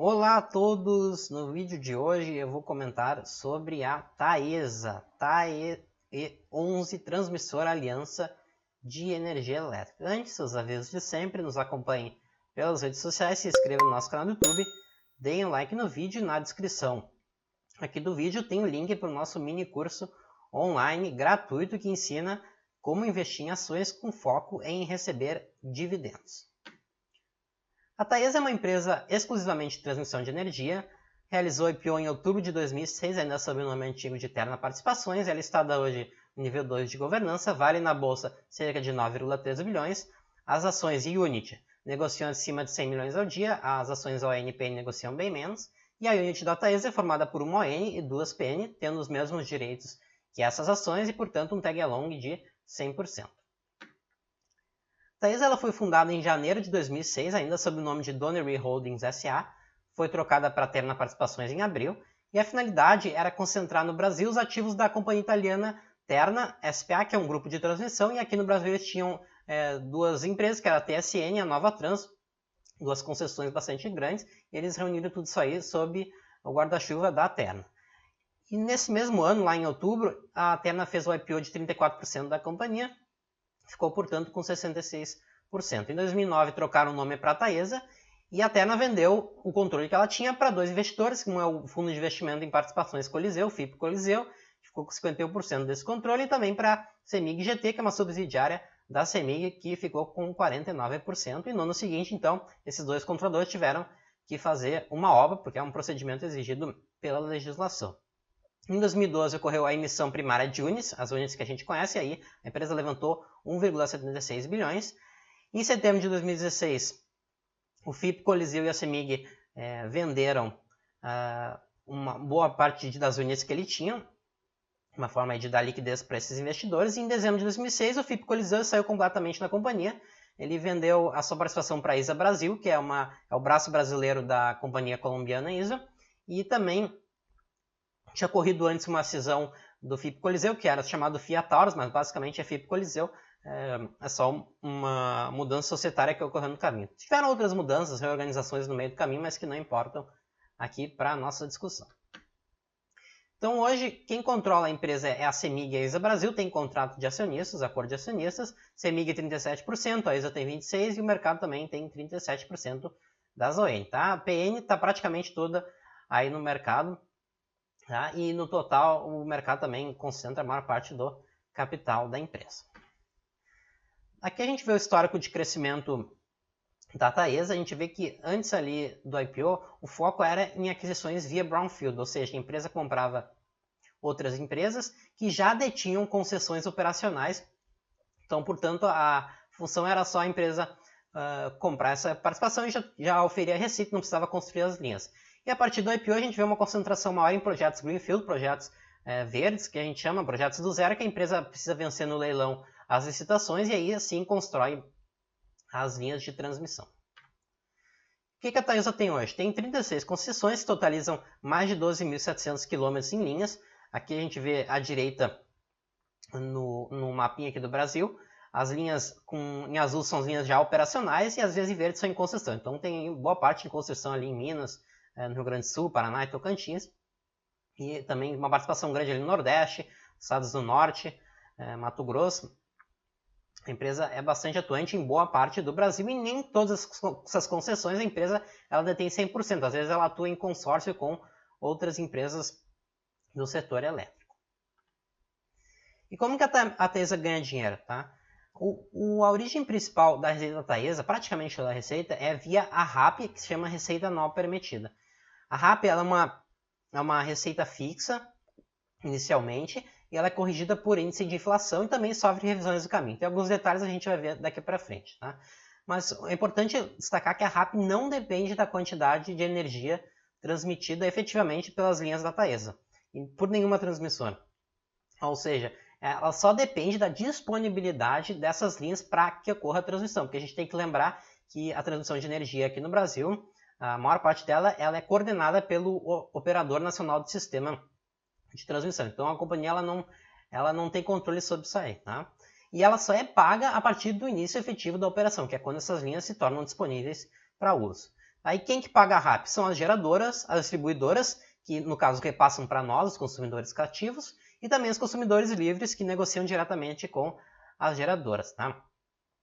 Olá a todos! No vídeo de hoje eu vou comentar sobre a Taesa, TAE11 Transmissora Aliança de Energia Elétrica. Antes, os avisos de sempre, nos acompanhem pelas redes sociais, se inscrevam no nosso canal do YouTube, deem um like no vídeo e na descrição aqui do vídeo tem o link para o nosso mini curso online gratuito que ensina como investir em ações com foco em receber dividendos. A Taesa é uma empresa exclusivamente de transmissão de energia, realizou IPO em outubro de 2006, ainda sob o nome antigo de Terna Participações, ela é listada hoje no nível 2 de governança, vale na bolsa cerca de 9,13 bilhões, as ações Unity negociam acima de 100 milhões ao dia, as ações ONPN negociam bem menos, e a Unity da Taesa é formada por uma ON e duas PN, tendo os mesmos direitos que essas ações e, portanto, um tag along de 100%. A Taesa ela foi fundada em janeiro de 2006, ainda sob o nome de Donnery Holdings SA, foi trocada para Terna Participações em abril, e a finalidade era concentrar no Brasil os ativos da companhia italiana Terna S.p.A., que é um grupo de transmissão, e aqui no Brasil eles tinham duas empresas, que era a TSN e a Nova Trans, duas concessões bastante grandes, e eles reuniram tudo isso aí sob o guarda-chuva da Terna. E nesse mesmo ano, lá em outubro, a Terna fez o IPO de 34% da companhia, ficou, portanto, com 66%. Em 2009, trocaram o nome para a Taesa e a Terna vendeu o controle que ela tinha para dois investidores, um é o Fundo de Investimento em Participações Coliseu, o FIP Coliseu, que ficou com 51% desse controle, e também para a CEMIG GT, que é uma subsidiária da CEMIG, que ficou com 49%. E no ano seguinte, então, esses dois controladores tiveram que fazer uma obra, porque é um procedimento exigido pela legislação. Em 2012 ocorreu a emissão primária de units, as units que a gente conhece, e aí a empresa levantou 1,76 bilhões. Em setembro de 2016, o FIP Coliseu e a CEMIG venderam uma boa parte das units que ele tinha, uma forma de dar liquidez para esses investidores. E em dezembro de 2006, o FIP Coliseu saiu completamente da companhia. Ele vendeu a sua participação para a ISA Brasil, que é o braço brasileiro da companhia colombiana ISA, e também tinha ocorrido antes uma cisão do FIP Coliseu, que era chamado Fiat Taurus, mas basicamente é FIP Coliseu, é só uma mudança societária que ocorreu no caminho. Tiveram outras mudanças, reorganizações no meio do caminho, mas que não importam aqui para a nossa discussão. Então hoje, quem controla a empresa é a CEMIG e a ISA Brasil, tem contrato de acionistas, acordo de acionistas, CEMIG 37%, a ISA tem 26% e o mercado também tem 37% das ON. Tá? A PN está praticamente toda aí no mercado. Tá? E no total o mercado também concentra a maior parte do capital da empresa. Aqui a gente vê o histórico de crescimento da Taesa, a gente vê que antes ali do IPO o foco era em aquisições via brownfield, ou seja, a empresa comprava outras empresas que já detinham concessões operacionais, então portanto a função era só a empresa comprar essa participação e já oferia receita, não precisava construir as linhas. E a partir do IPO a gente vê uma concentração maior em projetos greenfield, projetos verdes, que a gente chama projetos do zero, que a empresa precisa vencer no leilão as licitações e aí assim constrói as linhas de transmissão. O que a Taesa tem hoje? Tem 36 concessões que totalizam mais de 12.700 km em linhas. Aqui a gente vê à direita no mapinha aqui do Brasil. As linhas em azul são as linhas já operacionais e as linhas em verde são em concessão. Então tem boa parte de concessão ali em Minas, no Rio Grande do Sul, Paraná e Tocantins. E também uma participação grande ali no Nordeste, estados do Norte, Mato Grosso. A empresa é bastante atuante em boa parte do Brasil e nem todas essas concessões a empresa ela detém 100%. Às vezes ela atua em consórcio com outras empresas do setor elétrico. E como que a Taesa ganha dinheiro? Tá? A origem principal da receita da Taesa, praticamente toda a receita, é via a RAP, que se chama Receita Anual Permitida. A RAP ela é uma receita fixa, inicialmente, e ela é corrigida por índice de inflação e também sofre revisões do caminho. Tem alguns detalhes a gente vai ver daqui para frente. Tá? Mas é importante destacar que a RAP não depende da quantidade de energia transmitida efetivamente pelas linhas da Taesa, e por nenhuma transmissora. Ou seja, ela só depende da disponibilidade dessas linhas para que ocorra a transmissão, porque a gente tem que lembrar que a transmissão de energia aqui no Brasil, a maior parte dela ela é coordenada pelo Operador Nacional do Sistema de Transmissão. Então a companhia ela não tem controle sobre isso aí. Tá? E ela só é paga a partir do início efetivo da operação, que é quando essas linhas se tornam disponíveis para uso. Aí quem que paga a RAP? São as geradoras, as distribuidoras, que no caso repassam para nós, os consumidores cativos, e também os consumidores livres, que negociam diretamente com as geradoras. Tá?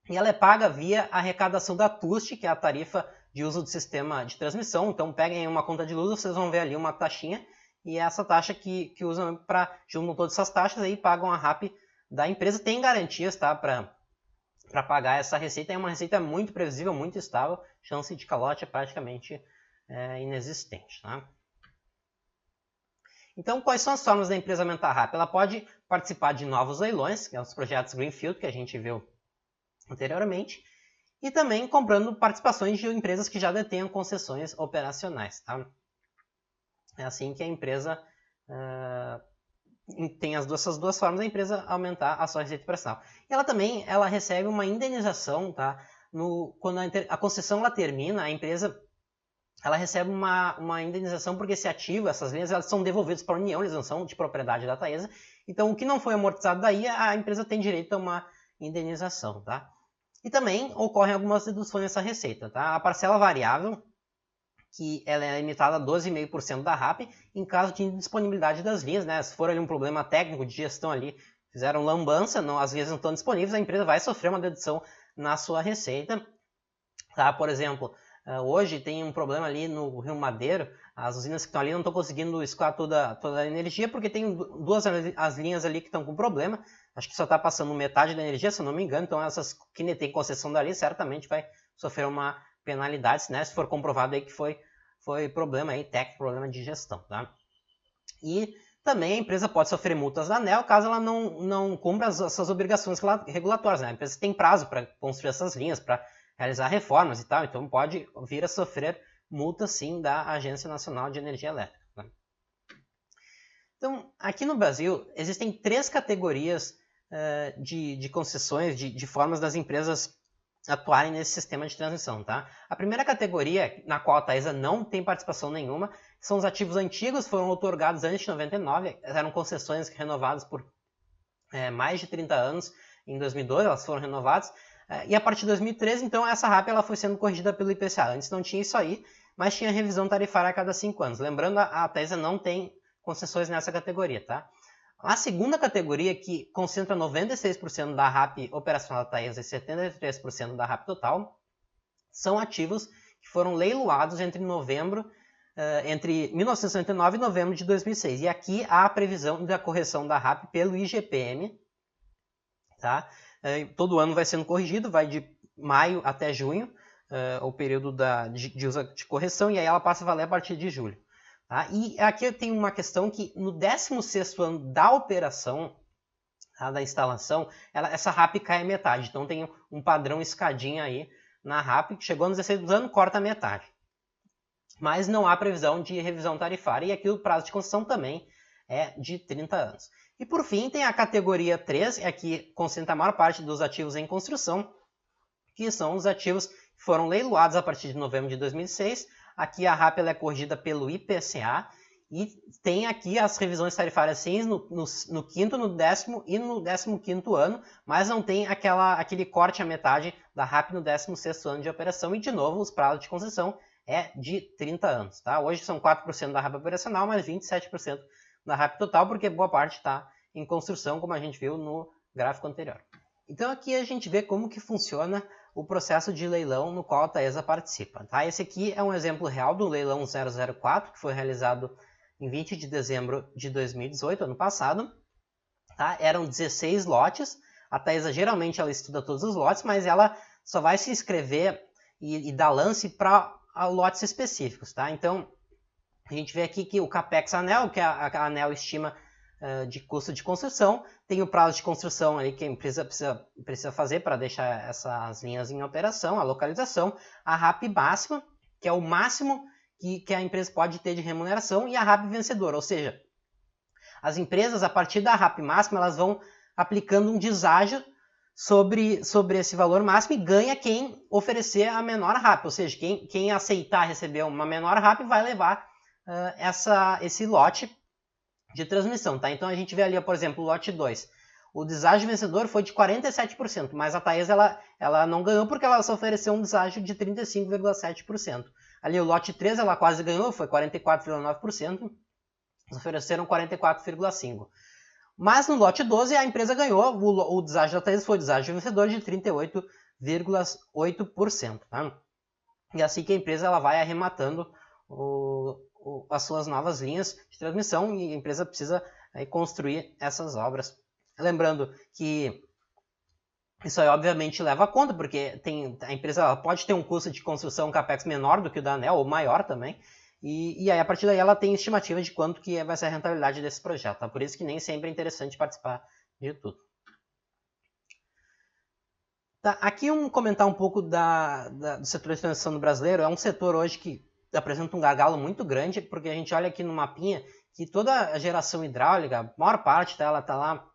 E ela é paga via arrecadação da TUST, que é a tarifa de uso do sistema de transmissão. Então peguem uma conta de luz, vocês vão ver ali uma taxinha, e é essa taxa que usam para, juntam todas essas taxas aí, pagam a RAP da empresa. Tem garantias, tá, para pagar essa receita. É uma receita muito previsível, muito estável, chance de calote é praticamente inexistente. Tá? Então, quais são as formas da empresa aumentar a RAP? Ela pode participar de novos leilões, que são os projetos Greenfield, que a gente viu anteriormente, e também comprando participações de empresas que já detenham concessões operacionais. Tá? É assim que a empresa tem essas duas formas da empresa aumentar a sua receita operacional. E ela recebe uma indenização, tá? Quando a concessão ela termina, a empresa ela recebe uma indenização porque esse ativo, essas linhas, elas são devolvidas para a União, eles não são de propriedade da Taesa. Então, o que não foi amortizado daí, a empresa tem direito a uma indenização, tá? E também ocorrem algumas deduções nessa receita, tá? A parcela variável, que ela é limitada a 12,5% da RAP, em caso de indisponibilidade das linhas, né? Se for ali um problema técnico de gestão ali, fizeram lambança, as linhas não estão disponíveis, a empresa vai sofrer uma dedução na sua receita, tá? Por exemplo, hoje tem um problema ali no Rio Madeiro, as usinas que estão ali não estão conseguindo escoar toda a energia, porque tem duas as linhas ali que estão com problema, acho que só está passando metade da energia, se eu não me engano, então essas que tem concessão dali certamente vai sofrer uma penalidade, né, se for comprovado aí que foi problema aí técnico, problema de gestão, tá? E também a empresa pode sofrer multas da ANEEL caso ela não cumpra essas obrigações regulatórias, né? A empresa tem prazo para construir essas linhas, para realizar reformas e tal, então pode vir a sofrer multa sim da Agência Nacional de Energia Elétrica. Tá? Então, aqui no Brasil, existem 3 categorias de concessões, de formas das empresas atuarem nesse sistema de transmissão. Tá? A primeira categoria, na qual a Taesa não tem participação nenhuma, são os ativos antigos, foram outorgados antes de 99, eram concessões renovadas por mais de 30 anos, em 2012 elas foram renovadas, e a partir de 2013, então, essa RAP ela foi sendo corrigida pelo IPCA. Antes não tinha isso aí, mas tinha revisão tarifária a cada 5 anos. Lembrando, a Taesa não tem concessões nessa categoria. Tá? A segunda categoria, que concentra 96% da RAP operacional da Taesa e 73% da RAP total, são ativos que foram leiloados entre 1999 e novembro de 2006. E aqui há a previsão da correção da RAP pelo IGPM. Tá? Todo ano vai sendo corrigido, vai de maio até junho, o período de uso de correção, e aí ela passa a valer a partir de julho. Tá? E aqui tem uma questão que no 16º ano da operação, tá, da instalação, essa RAP cai a metade. Então tem um padrão escadinha aí na RAP, que chegou no 16º ano, corta a metade. Mas não há previsão de revisão tarifária, e aqui o prazo de concessão também é de 30 anos. E por fim tem a categoria 3, que concentra a maior parte dos ativos em construção, que são os ativos que foram leiloados a partir de novembro de 2006. Aqui a RAP é corrigida pelo IPCA e tem aqui as revisões tarifárias sim no 5º, no 10º e no 15º ano, mas não tem aquele corte à metade da RAP no 16º ano de operação, e de novo os prazos de concessão é de 30 anos. Tá? Hoje são 4% da RAP operacional, mas 27% da RAP total, porque boa parte está em construção, como a gente viu no gráfico anterior. Então aqui a gente vê como que funciona o processo de leilão no qual a Taesa participa. Tá? Esse aqui é um exemplo real do leilão 004, que foi realizado em 20 de dezembro de 2018, ano passado. Tá? Eram 16 lotes. A Taesa geralmente ela estuda todos os lotes, mas ela só vai se inscrever e dar lance para lotes específicos. Tá? Então, a gente vê aqui que o CAPEX ANEEL, que a ANEEL estima de custo de construção, tem o prazo de construção ali que a empresa precisa fazer para deixar essas linhas em operação, a localização, a RAP máxima, que é o máximo que a empresa pode ter de remuneração, e a RAP vencedora, ou seja, as empresas, a partir da RAP máxima, elas vão aplicando um deságio sobre esse valor máximo, e ganha quem oferecer a menor RAP, ou seja, quem aceitar receber uma menor RAP vai levar esse lote de transmissão. Tá? Então a gente vê ali, por exemplo, o lote 2. O deságio vencedor foi de 47%, mas a Taesa ela não ganhou porque ela só ofereceu um deságio de 35,7%. Ali o lote 3 ela quase ganhou, foi 44,9%, eles ofereceram 44,5%. Mas no lote 12 a empresa ganhou, o deságio da Taesa foi o deságio vencedor de 38,8%. Tá? E assim que a empresa ela vai arrematando as suas novas linhas de transmissão e a empresa precisa aí construir essas obras. Lembrando que isso aí obviamente leva a conta, porque a empresa pode ter um custo de construção CAPEX menor do que o da ANEEL, ou maior também, e aí a partir daí ela tem estimativa de quanto que vai ser a rentabilidade desse projeto. Tá? Por isso que nem sempre é interessante participar de tudo. Tá, aqui comentar um pouco do setor de transição no brasileiro. É um setor hoje que apresenta um gargalo muito grande, porque a gente olha aqui no mapinha que toda a geração hidráulica, a maior parte dela está lá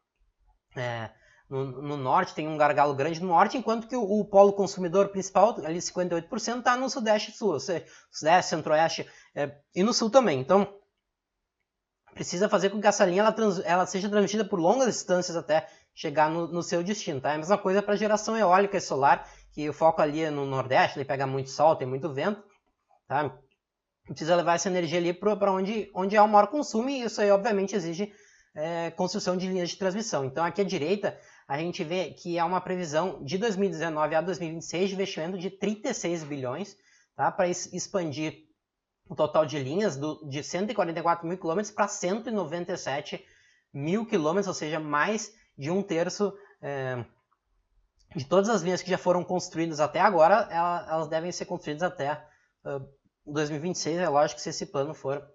no norte, tem um gargalo grande no norte, enquanto que o polo consumidor principal, ali 58%, está no sudeste e sul, ou seja, sudeste, centro-oeste e no sul também. Então, precisa fazer com que essa linha ela seja transmitida por longas distâncias até chegar no seu destino. Tá? É a mesma coisa para geração eólica e solar, que o foco ali é no nordeste, ele pega muito sol, tem muito vento. Tá? Precisa levar essa energia ali para onde há o maior consumo, e isso aí obviamente exige construção de linhas de transmissão. Então aqui à direita a gente vê que há uma previsão de 2019 a 2026 de investimento de 36 bilhões, tá? Para expandir o total de linhas de 144 mil quilômetros para 197 mil quilômetros, ou seja, mais de 1/3 de todas as linhas que já foram construídas até agora, elas devem ser construídas até 2026, é lógico, se esse plano for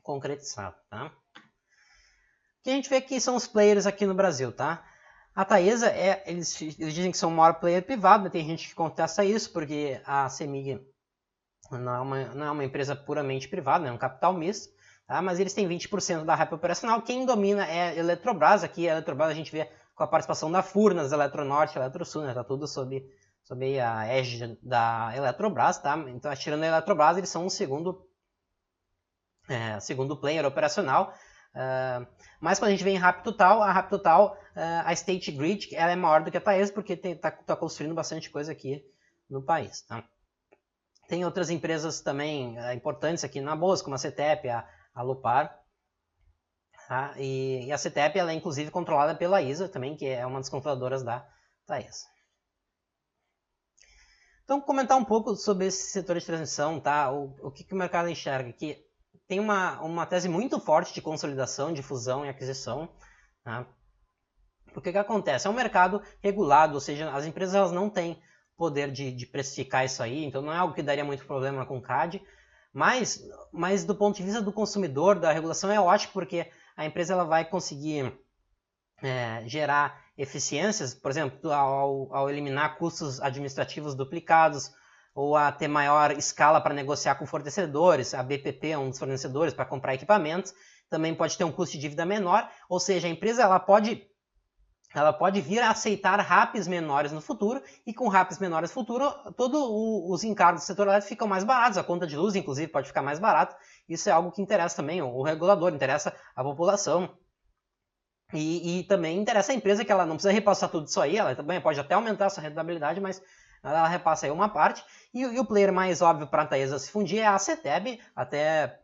concretizado. Tá? O que a gente vê aqui são os players aqui no Brasil. Tá? A Taesa, eles dizem que são o maior player privado, tem gente que contesta isso, porque a CEMIG não é uma empresa puramente privada, é um capital misto, tá? Mas eles têm 20% da rap operacional. Quem domina é a Eletrobras. Aqui a Eletrobras a gente vê com a participação da Furnas, Eletronorte, Eletrosul, né? Tá tudo sob a égide da Eletrobras. Tá? Então, tirando a Eletrobras, eles são um segundo player operacional. Mas quando a gente vê em RAP Total, a State Grid ela é maior do que a Taesa, porque está construindo bastante coisa aqui no país. Tá? Tem outras empresas também importantes aqui na bolsa, como a CETEP, a Lupar. Tá? E a CETEP ela é inclusive controlada pela ISA também, que é uma das controladoras da Taesa. Então, comentar um pouco sobre esse setor de transmissão, tá? O que o mercado enxerga? Que tem uma tese muito forte de consolidação, de fusão e aquisição. Tá? Porque o que acontece? É um mercado regulado, ou seja, as empresas elas não têm poder de precificar isso aí, então não é algo que daria muito problema com o CAD, mas do ponto de vista do consumidor, da regulação, é ótimo, porque a empresa ela vai conseguir gerar eficiências, por exemplo, ao eliminar custos administrativos duplicados, ou a ter maior escala para negociar com fornecedores. A BPP é um dos fornecedores para comprar equipamentos, também pode ter um custo de dívida menor, ou seja, a empresa ela pode vir a aceitar RAPs menores no futuro, e com RAPs menores no futuro, todos os encargos do setor elétrico ficam mais baratos, a conta de luz, inclusive, pode ficar mais barata. Isso é algo que interessa também o regulador, interessa a população. E também interessa a empresa, que ela não precisa repassar tudo isso aí, ela também pode até aumentar a sua rentabilidade, mas ela repassa aí uma parte. E o player mais óbvio para a Taesa se fundir é a CETEB, até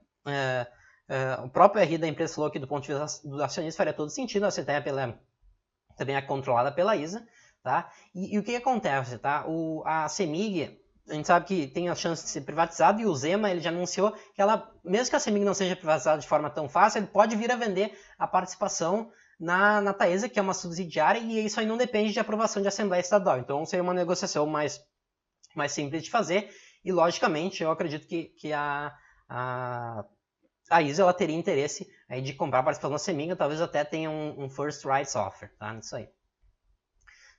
o próprio RI da empresa falou que do ponto de vista do acionista faria todo sentido. A CETEB também é controlada pela ISA, tá? E o que acontece, tá? A CEMIG, a gente sabe que tem a chance de ser privatizado, e o Zema ele já anunciou que mesmo que a CEMIG não seja privatizada de forma tão fácil, ele pode vir a vender a participação na Taesa, que é uma subsidiária, e isso aí não depende de aprovação de Assembleia Estadual. Então seria uma negociação mais simples de fazer, e logicamente eu acredito que a ISA ela teria interesse aí de comprar a participação da CEMIG, talvez até tenha um first rights offer, tá? Nisso aí.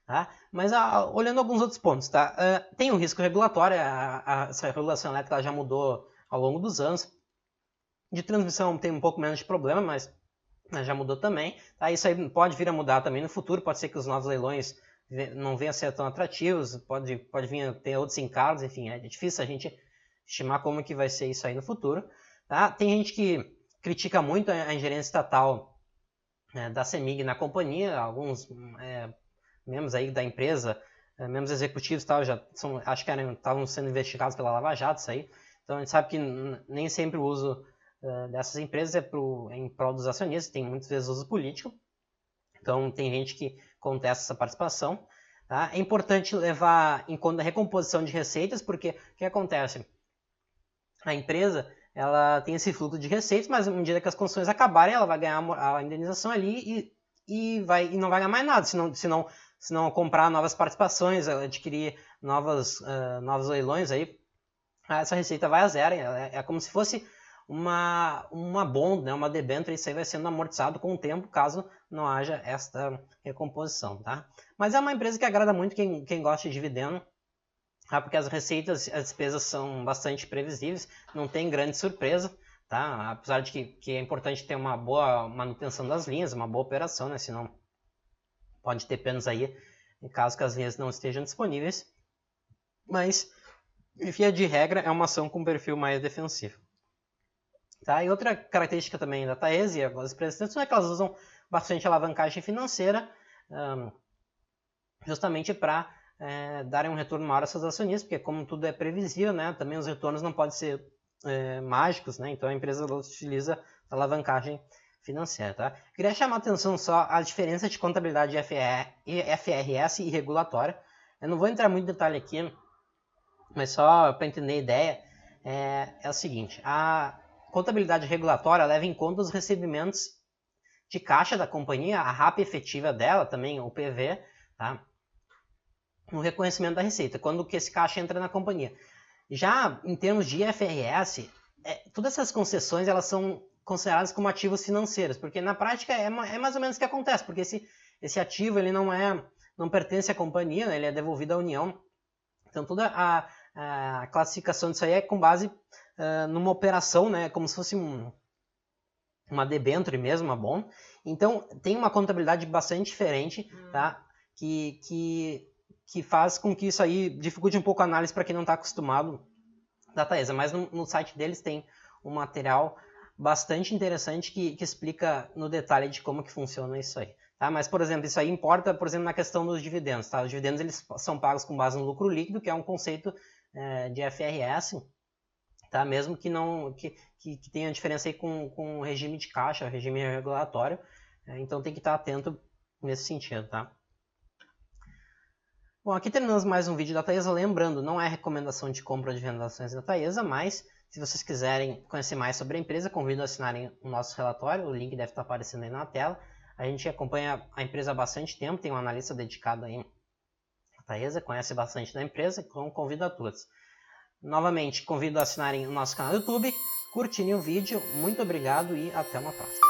Tá? Mas olhando alguns outros pontos, tá? Tem um risco regulatório, essa regulação elétrica já mudou ao longo dos anos. De transmissão tem um pouco menos de problema, mas já mudou também. Tá? Isso aí pode vir a mudar também no futuro, pode ser que os novos leilões não venham a ser tão atrativos, pode vir a ter outros encargos, enfim, é difícil a gente estimar como que vai ser isso aí no futuro. Tá? Tem gente que critica muito a ingerência estatal da CEMIG na companhia, alguns membros aí da empresa, membros executivos tal, acho que estavam sendo investigados pela Lava Jato, isso aí. Então a gente sabe que nem sempre o uso dessas empresas é em prol dos acionistas, tem muitas vezes uso político. Então tem gente que contesta essa participação. Tá? É importante levar em conta a recomposição de receitas, porque o que acontece? A empresa ela tem esse fluxo de receitas, mas à medida que as concessões acabarem, ela vai ganhar a indenização ali e não vai ganhar mais nada, se não comprar novas participações, adquirir novos leilões, aí essa receita vai a zero. É como se fosse uma bond, né, uma debênture, isso aí vai sendo amortizado com o tempo, caso não haja esta recomposição. Tá? Mas é uma empresa que agrada muito quem gosta de dividendo, tá? Porque as receitas e as despesas são bastante previsíveis, não tem grande surpresa, tá? Apesar de que é importante ter uma boa manutenção das linhas, uma boa operação, né? Senão pode ter penas aí, em caso que as linhas não estejam disponíveis. Mas, via de regra, é uma ação com perfil mais defensivo. Tá? E outra característica também da Taesa e as empresas é que elas usam bastante alavancagem financeira, justamente para darem um retorno maior aos seus acionistas, porque como tudo é previsível, né, também os retornos não podem ser mágicos, né, então a empresa utiliza a alavancagem financeira. Tá? Queria chamar a atenção só a diferença de contabilidade FRS e regulatória. Eu não vou entrar muito em detalhe aqui, mas só para entender a ideia, é o seguinte: a contabilidade regulatória leva em conta os recebimentos de caixa da companhia, a RAP efetiva dela, também o PV, tá? No reconhecimento da receita, quando que esse caixa entra na companhia. Já em termos de IFRS, todas essas concessões elas são consideradas como ativos financeiros, porque na prática é mais ou menos o que acontece, porque esse ativo ele não pertence à companhia, né, ele é devolvido à União. Então toda a classificação disso aí é com base numa operação, né, como se fosse uma debênture mesmo, uma bond. Então tem uma contabilidade bastante diferente, tá? Que faz com que isso aí dificulte um pouco a análise para quem não está acostumado da Taesa. Mas no site deles tem um material bastante interessante que explica no detalhe de como que funciona isso aí. Tá? Mas, por exemplo, isso aí importa, por exemplo, na questão dos dividendos. Tá? Os dividendos eles são pagos com base no lucro líquido, que é um conceito de FRS, tá? Mesmo que tenha diferença aí com o regime de caixa, o regime regulatório. Então tem que estar atento nesse sentido. Tá? Bom, aqui terminamos mais um vídeo da Taesa. Lembrando, não é recomendação de compra ou de venda de ações da Taesa, mas se vocês quiserem conhecer mais sobre a empresa, convido a assinarem o nosso relatório, o link deve estar aparecendo aí na tela. A gente acompanha a empresa há bastante tempo, tem um analista dedicado aí à Taesa, conhece bastante da empresa, então convido a todos. Novamente, convido a assinarem o nosso canal do YouTube, curtirem o vídeo, muito obrigado e até uma próxima.